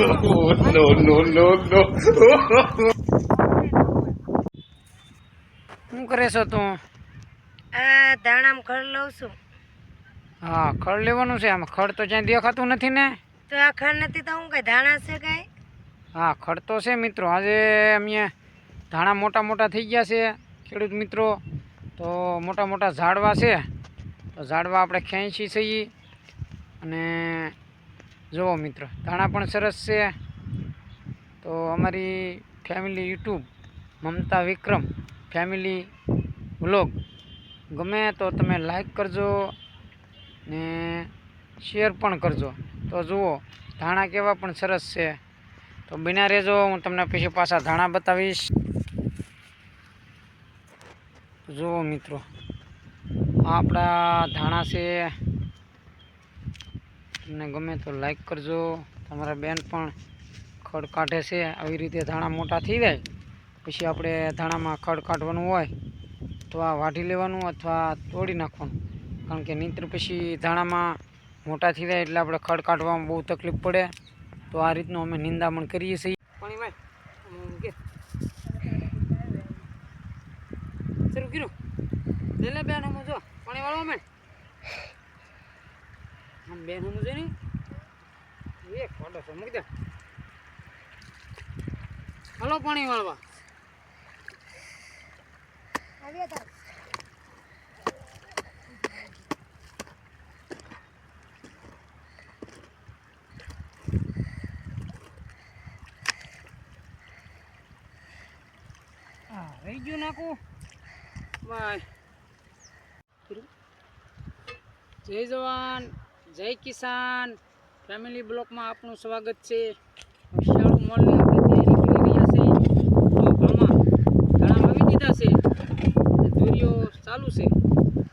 No, no, no, no. શું કરે છો તું? આ ધાણામાં ખડ લઉં છું. હા, ખડ લેવાનું છે. આમાં ખડ તો ક્યાંય દેખાતું નથી ને. તો આ ખડ નથી તો હું કઈ ધાણા છે કઈ? હા, ખડ તો છે મિત્રો. આજે અમે ધાણા મોટા મોટા થઈ ગયા છે ખેડૂત મિત્રો. તો મોટા મોટા ઝાડવા છે. તો ઝાડવા આપણે ખેંચી છીએ. અને જુઓ મિત્રો, ધાણા પણ સરસ છે. તો અમારી ફેમિલી યુટ્યુબ મમતા વિક્રમ ફેમિલી વ્લોગ ગમે તો તમે લાઈક કરજો ને શેર પણ કરજો. તો જુઓ ધાણા કેવા પણ સરસ છે. તો બિના રહેજો, હું તમને પછી પાછા ધાણા બતાવીશ. જુઓ મિત્રો, આ આપણા ધાણા છે. તમને ગમે તો લાઈક કરજો. તમારા બેન પણ ખડ કાઢે છે. આવી રીતે ધાણા મોટા થઈ જાય પછી આપણે ધાણામાં ખડ કાઢવાનું હોય તો આ વાઢી લેવાનું અથવા તોડી નાખવાનું. કારણ કે નહીંતર પછી ધાણામાં મોટા થઈ જાય એટલે આપણે ખડ કાઢવામાં બહુ તકલીફ પડે. તો આ રીતનું અમે નિંદામણ કરીએ છીએ. પાણી ભાઈ શરૂ કર્યું લે બેન, હું જો પાણી વાળવા મેં આમ બેન હું છે ને એક ફોટો છે મૂકી દે. હલો પાણી વાળવા. રહી ગયું નાખું બાય. જય જવાન જય કિસાન ફેમિલી બ્લોકમાં આપનું સ્વાગત છે. વિશાળું મોલની આપણે તૈયારી કરી રહ્યા છીએ. તો ઘરમાં ધાણા વાવી દીધા છે. દોરીઓ ચાલુ છે.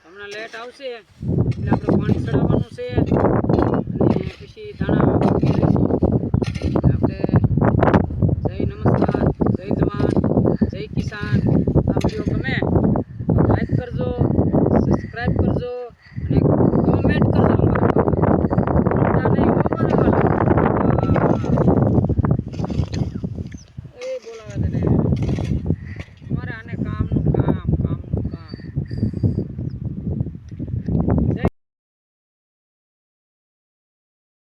હમણાં લેટ આવશે એટલે આપણે પાણી ચડાવવાનું છે અને પછી ધાણા